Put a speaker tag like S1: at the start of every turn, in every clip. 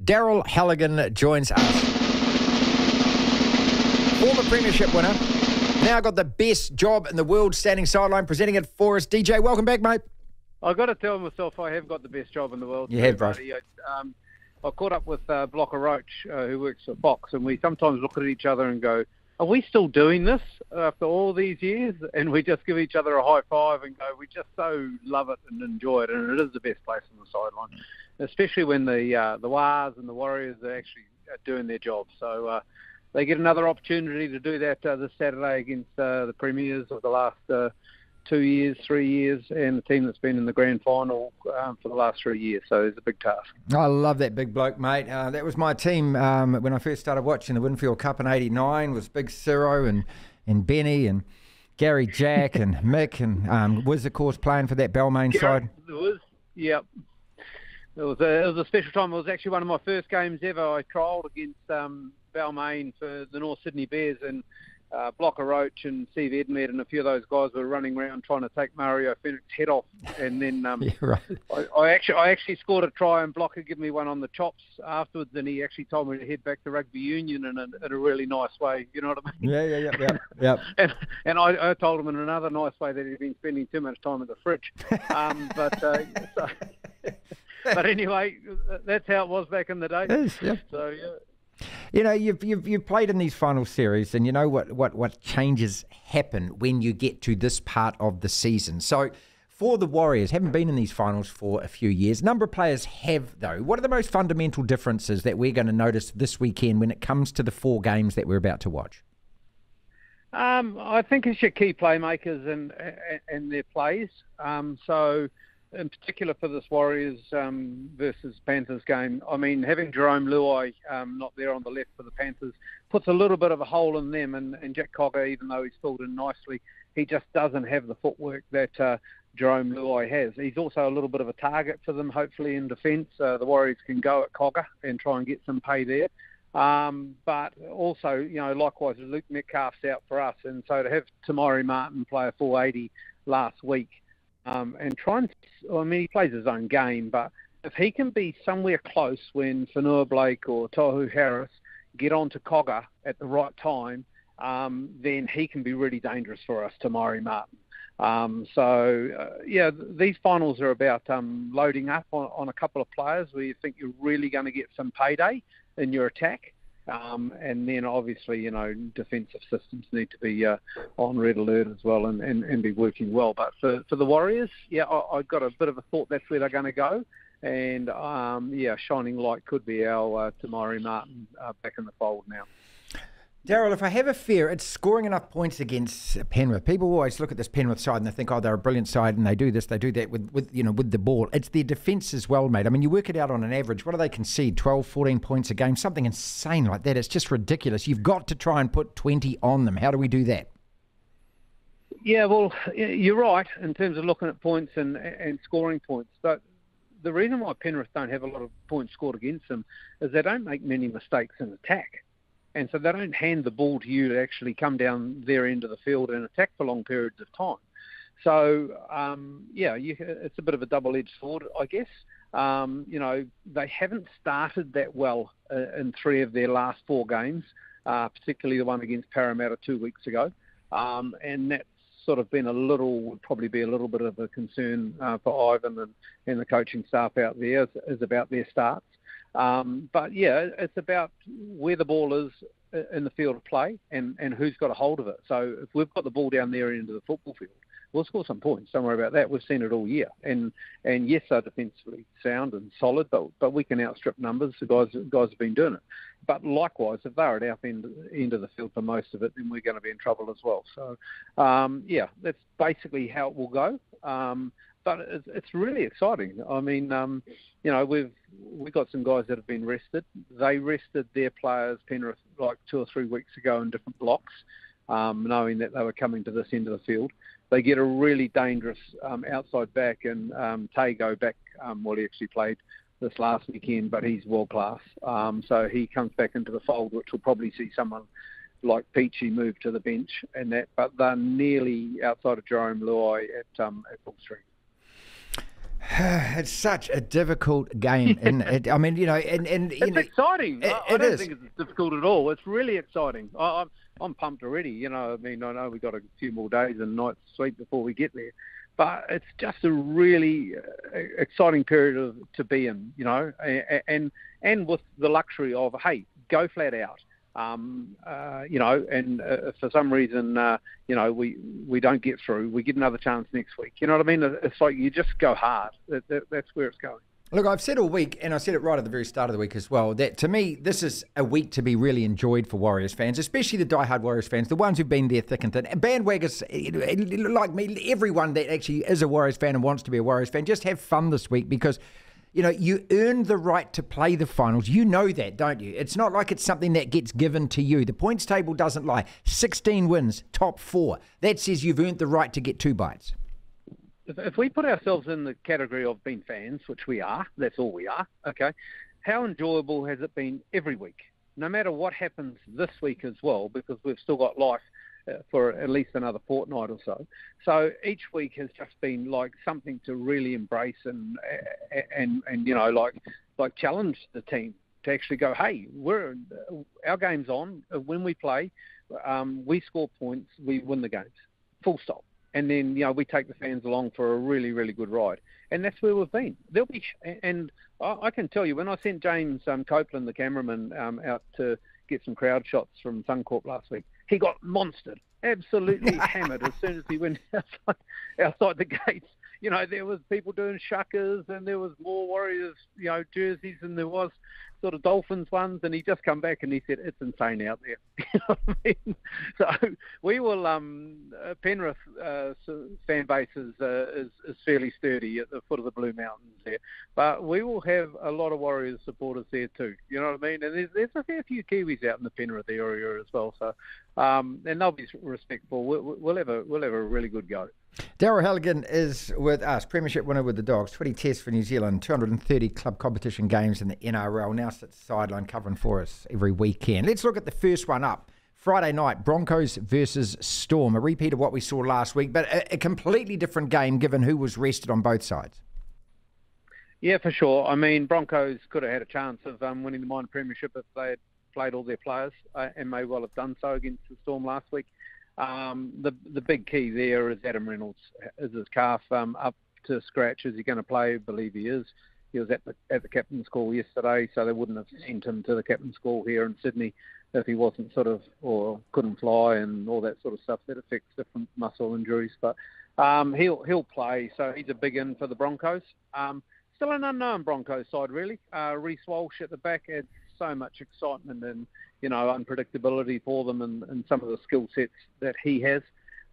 S1: Daryl Halligan joins us. Former Premiership winner. Now got the best job in the world standing sideline presenting it for us. DJ, welcome back, mate.
S2: I've got to tell myself I have got the best job in the world.
S1: You have, bro.
S2: I caught up with Blocker Roach, who works at Fox, and we sometimes look at each other and go, are we still doing this after all these years? And we just give each other a high five and go, we just so love it and enjoy it, and it is the best place on the sideline, especially when the Wars and the Warriors are actually doing their job. So they get another opportunity to do that this Saturday against the premiers of the last 2 years, 3 years, and the team that's been in the grand final for the last 3 years. So it's a big task.
S1: I love that big bloke, mate. That was my team when I first started watching the Winfield Cup in '89. Was Big Ciro and Benny and Gary Jack and Mick and was, of course, playing for that Balmain side.
S2: It was, yep. It was a special time. It was actually one of my first games ever. I trialled against Balmain for the North Sydney Bears, and Blocker Roach and Steve Edmed and a few of those guys were running around trying to take Mario Fenwick's head off. And then
S1: yeah, right.
S2: I actually scored a try, and Blocker gave me one on the chops afterwards, and he actually told me to head back to rugby union in a really nice way. You know what I mean?
S1: Yeah.
S2: And I told him in another nice way that he'd been spending too much time in the fridge. But anyway, that's how it was back in the day.
S1: It is, yeah.
S2: So yeah.
S1: You know, you've played in these final series, and you know what changes happen when you get to this part of the season. So for the Warriors, haven't been in these finals for a few years. A number of players have, though. What are the most fundamental differences that we're going to notice this weekend when it comes to the 4 games that we're about to watch?
S2: I think it's your key playmakers and their plays. So in particular for this Warriors versus Panthers game, I mean, having Jerome Luai not there on the left for the Panthers puts a little bit of a hole in them. And Jack Cogger, even though he's filled in nicely, he just doesn't have the footwork that Jerome Luai has. He's also a little bit of a target for them, hopefully, in defence. The Warriors can go at Cogger and try and get some pay there. But also, you know, likewise, Luke Metcalf's out for us. And so to have Daryl Martin play a 480 last week, and he plays his own game, but if he can be somewhere close when Whanua Blake or Tohu Harris get onto Cogger at the right time, then he can be really dangerous for us, Daryl Martin. These finals are about loading up on a couple of players where you think you're really going to get some payday in your attack. And then obviously, you know, defensive systems need to be on red alert as well and be working well. But for the Warriors, I've got a bit of a thought that's where they're going to go. And, shining light could be our Daryl Martin back in the fold now.
S1: Daryl, if I have a fear, it's scoring enough points against Penrith. People always look at this Penrith side and they think, oh, they're a brilliant side and they do this, they do that with the ball. It's their defence as well, mate. I mean, you work it out on an average. What do they concede? 12, 14 points a game? Something insane like that. It's just ridiculous. You've got to try and put 20 on them. How do we do that?
S2: Yeah, well, you're right in terms of looking at points and scoring points. But the reason why Penrith don't have a lot of points scored against them is they don't make many mistakes in attack. And so they don't hand the ball to you to actually come down their end of the field and attack for long periods of time. So, it's a bit of a double-edged sword, I guess. They haven't started that well in 3 of their last 4 games, particularly the one against Parramatta 2 weeks ago. And that's sort of been would probably be a little bit of a concern for Ivan and the coaching staff out there is about their starts. It's about where the ball is in the field of play and who's got a hold of it. So if we've got the ball down there into the football field, we'll score some points. Don't worry about that. We've seen it all year. And yes, they're defensively sound and solid, but we can outstrip numbers. The guys have been doing it. But likewise, if they're at our end of the field for most of it, then we're going to be in trouble as well. So, that's basically how it will go. But it's really exciting. I mean, we've got some guys that have been rested. They rested their players, Penrith, like 2 or 3 weeks ago in different blocks, knowing that they were coming to this end of the field. They get a really dangerous outside back, and Tago back. He actually played this last weekend, but he's world class. So he comes back into the fold, which will probably see someone like Peachy move to the bench and that. But they're nearly outside of Jerome Luai at Bull Street.
S1: It's such a difficult game, and I mean,
S2: it's exciting. I don't
S1: is.
S2: think it's difficult at all. It's really exciting. I'm pumped already. I mean, I know we've got a few more days and nights sweet before we get there, but it's just a really exciting period to be in. And with the luxury of, hey, go flat out. For some reason, we don't get through. We get another chance next week. You know what I mean? It's like you just go hard. That's where it's going.
S1: Look, I've said all week, and I said it right at the very start of the week as well, that to me, this is a week to be really enjoyed for Warriors fans, especially the diehard Warriors fans, the ones who've been there thick and thin. Bandwaggers, like me, everyone that actually is a Warriors fan and wants to be a Warriors fan, just have fun this week because you earn the right to play the finals. You know that, don't you? It's not like it's something that gets given to you. The points table doesn't lie. 16 wins, top 4. That says you've earned the right to get 2 bites.
S2: If we put ourselves in the category of being fans, which we are, that's all we are, okay, how enjoyable has it been every week? No matter what happens this week as well, because we've still got life for at least another fortnight or so. So each week has just been like something to really embrace and like challenge the team to actually go, hey, our game's on. When we play, we score points, we win the games, full stop. And then, we take the fans along for a really, really good ride. And that's where we've been. And I can tell you, when I sent James Copeland, the cameraman, out to get some crowd shots from Suncorp last week, he got monstered, absolutely hammered as soon as he went outside the gates. There was people doing shuckers and there was more Warriors, jerseys, and there was sort of Dolphins ones, and he just come back and he said, it's insane out there. You know what I mean? So we will, Penrith fan base is fairly sturdy at the foot of the Blue Mountains there, but we will have a lot of Warriors supporters there too. You know what I mean? And there's a fair few Kiwis out in the Penrith area as well. So, and they'll be respectful. We'll have a really good go.
S1: Daryl Halligan is with us, Premiership winner with the Dogs, 20 tests for New Zealand, 230 club competition games in the NRL, now sits sideline covering for us every weekend. Let's look at the first one up. Friday night, Broncos versus Storm, a repeat of what we saw last week, but a completely different game given who was rested on both sides.
S2: Yeah, for sure. I mean, Broncos could have had a chance of winning the minor premiership if they had played all their players, and may well have done so against the Storm last week. The big key there is Adam Reynolds. Is his calf up to scratch? Is he going to play? I believe he is. He was at the captain's call yesterday, so they wouldn't have sent him to the captain's call here in Sydney if he wasn't or couldn't fly and all that sort of stuff that affects different muscle injuries. But he'll play, so he's a big in for the Broncos. Still an unknown Broncos side, really. Reece Walsh at the back adds so much excitement and unpredictability for them and some of the skill sets that he has.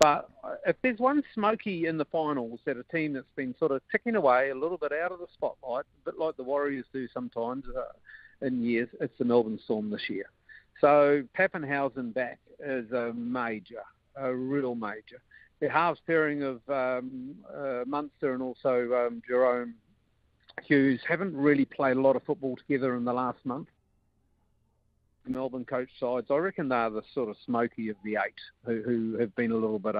S2: But if there's one smoky in the finals that a team that's been sort of ticking away a little bit out of the spotlight, a bit like the Warriors do sometimes in years, it's the Melbourne Storm this year. So Pappenhausen back is a real major. The halves pairing of Munster and also Jerome Hughes haven't really played a lot of football together in the last month. Melbourne coach sides, I reckon they're the sort of smoky of the 8 who have been a little bit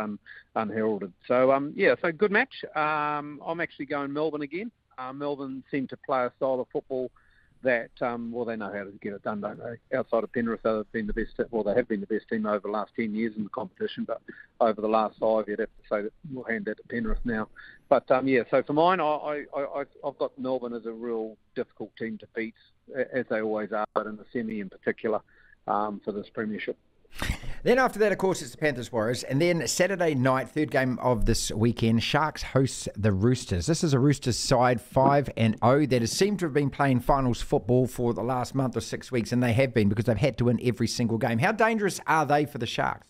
S2: unheralded. So, so good match. I'm actually going Melbourne again. Melbourne seem to play a style of football that, they know how to get it done, don't they? Outside of Penrith, they've been the best. Well, they have been the best team over the last 10 years in the competition, but over the last 5, you'd have to say that we'll hand that to Penrith now. But, so for mine, I've got Melbourne as a real difficult team to beat, as they always are, but in the semi in particular, for this premiership.
S1: Then after that, of course, it's the Panthers Warriors. And then Saturday night, third game of this weekend, Sharks hosts the Roosters. This is a Roosters side 5-0 that has seemed to have been playing finals football for the last month or 6 weeks, and they have been because they've had to win every single game. How dangerous are they for the Sharks?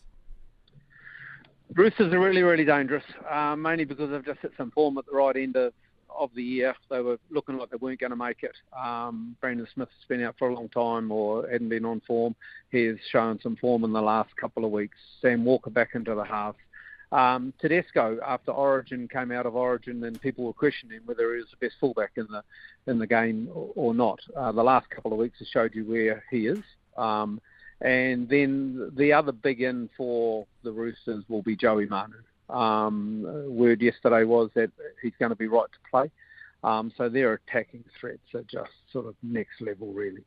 S2: Roosters are really, really dangerous, mainly because they've just hit some form at the right end of the year. They were looking like they weren't going to make it. Brandon Smith has been out for a long time or hadn't been on form. He has shown some form in the last couple of weeks. Sam Walker back into the half. Tedesco, after Origin, came out of Origin and people were questioning whether he was the best fullback in the game or not. The last couple of weeks has showed you where he is. And then the other big in for the Roosters will be Joey Manu. Word yesterday was that he's going to be right to play. So their attacking threats are just sort of next level, really.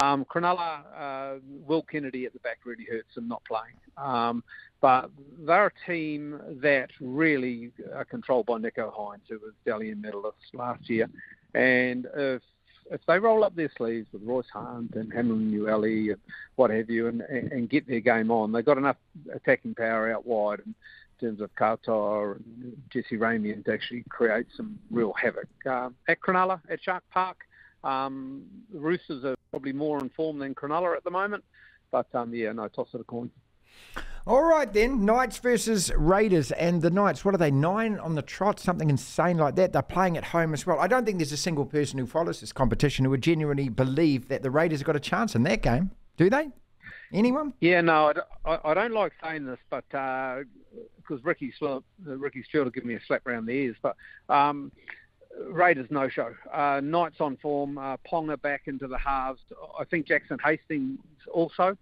S2: Cronulla, Will Kennedy at the back really hurts them not playing. But they're a team that really are controlled by Nico Hines, who was Dalian medalist last year. And if they roll up their sleeves with Royce Hunt and Hamlin Ueli and what have you and get their game on, they've got enough attacking power out wide in terms of Katoa and Jesse Ramian to actually create some real havoc. At Cronulla, at Shark Park, the Roosters are probably more in form than Cronulla at the moment. But, toss of a coin.
S1: All right, then. Knights versus Raiders. And the Knights, what are they, 9 on the trot? Something insane like that. They're playing at home as well. I don't think there's a single person who follows this competition who would genuinely believe that the Raiders have got a chance in that game. Do they? Anyone?
S2: Yeah, no, I don't like saying this, but because Ricky Stewart will give me a slap around the ears. But Raiders no-show. Knights on form. Ponga back into the halves. I think Jackson Hastings also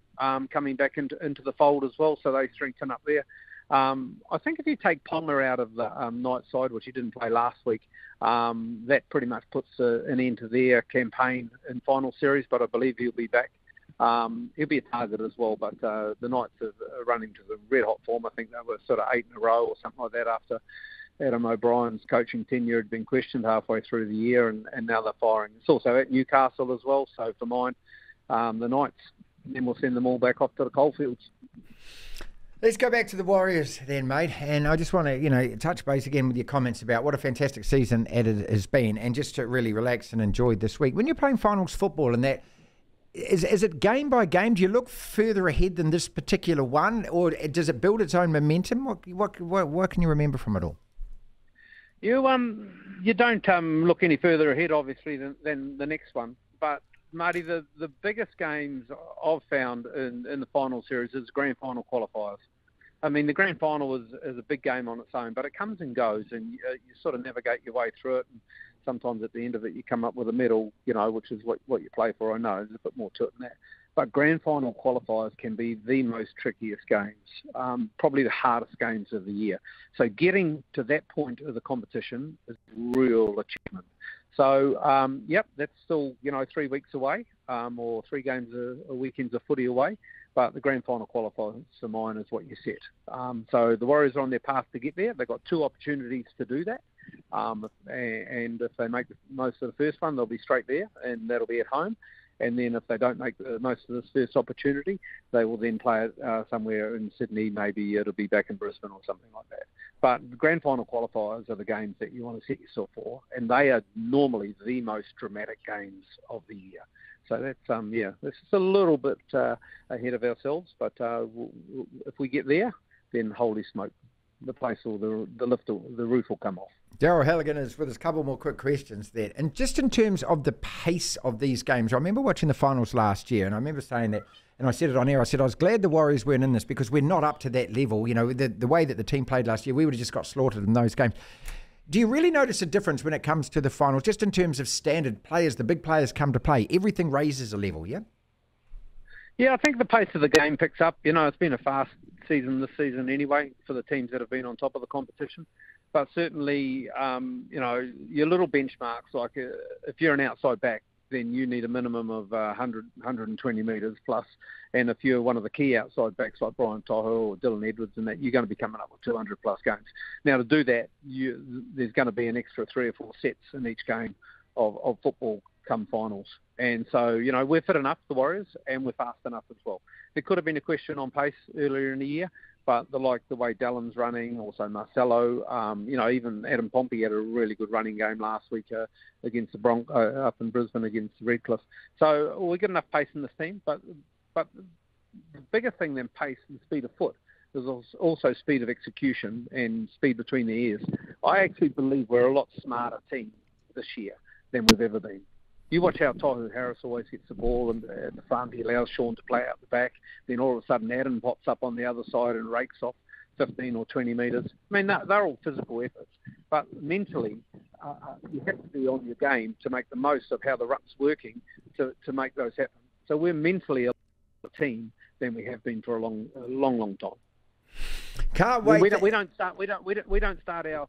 S2: coming back into the fold as well, so they strengthen up there. I think if you take Ponga out of the Knights side, which he didn't play last week, that pretty much puts an end to their campaign in final series, but I believe he'll be back. He'll be a target as well, but the Knights are running to the red-hot form. I think they were sort of 8 in a row or something like that after Adam O'Brien's coaching tenure had been questioned halfway through the year, and now they're firing. It's also at Newcastle as well, so for mine, the Knights, then we'll send them all back off to the coalfields.
S1: Let's go back to the Warriors then, mate. And I just want to, touch base again with your comments about what a fantastic season it has been, and just to really relax and enjoy this week. When you're playing finals football and that, is it game by game? Do you look further ahead than this particular one, or does it build its own momentum? What can you remember from it all?
S2: You don't look any further ahead, obviously, than the next one. But, Marty, the biggest games I've found in the final series is grand final qualifiers. I mean, the grand final is a big game on its own, but it comes and goes, and you sort of navigate your way through it. And sometimes at the end of it, you come up with a medal, which is what you play for. I know there's a bit more to it than that. But grand final qualifiers can be the most trickiest games, probably the hardest games of the year. So getting to that point of the competition is a real achievement. So, that's still, 3 weeks away, or 3 games a weekend's of footy away. But the grand final qualifiers for mine is what you set. So the Warriors are on their path to get there. They've got 2 opportunities to do that. And if they make the most of the first one, they'll be straight there, and that'll be at home. And then if they don't make the most of this first opportunity, they will then play it somewhere in Sydney. Maybe it'll be back in Brisbane or something like that. But the grand final qualifiers are the games that you want to set yourself for, and they are normally the most dramatic games of the year. So that's, this is a little bit ahead of ourselves. But if we get there, then holy smoke, the place will, the roof will come off.
S1: Daryl Halligan is with us. A couple more quick questions there. And just in terms of the pace of these games, I remember watching the finals last year, and I remember saying that, and I said it on air, I said I was glad the Warriors weren't in this because we're not up to that level. The way that the team played last year, we would have just got slaughtered in those games. Do you really notice a difference when it comes to the finals, just in terms of standard players, the big players come to play, everything raises a level, yeah?
S2: Yeah, I think the pace of the game picks up. It's been a fast season this season anyway for the teams that have been on top of the competition. But certainly, your little benchmarks, like if you're an outside back, then you need a minimum of 100, 120 metres plus. And if you're one of the key outside backs like Brian Tohu or Dylan Edwards and that, you're going to be coming up with 200 plus games. Now, to do that, there's going to be an extra 3 or 4 sets in each game of football come finals. And so, we're fit enough, the Warriors, and we're fast enough as well. There could have been a question on pace earlier in the year, but the way Dallin's running, also Marcelo, even Adam Pompey had a really good running game last week against the Broncos up in Brisbane against Redcliffe. So we've got enough pace in this team, but the bigger thing than pace and speed of foot is also speed of execution and speed between the ears. I actually believe we're a lot smarter team this year than we've ever been. You watch how Tohu Harris always gets the ball and at the front. He allows Sean to play out the back. Then all of a sudden Adam pops up on the other side and rakes off 15 or 20 metres. I mean, they're all physical efforts. But mentally, you have to be on your game to make the most of how the rup's working to make those happen. So we're mentally a team than we have been for a long time.
S1: Can't wait.
S2: We don't start our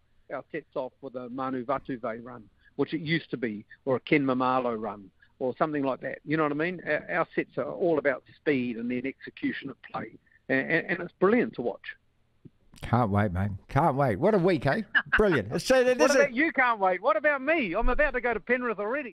S2: sets off with a Manu Vatuve run. which it used to be, or a Ken Mamalo run, or something like that. You know what I mean? Our sets are all about speed and then execution of play, and it's brilliant to watch.
S1: Can't wait, mate. Can't wait. What a week, eh? Brilliant. So
S2: What about you can't wait? What about me? I'm about to go to Penrith already.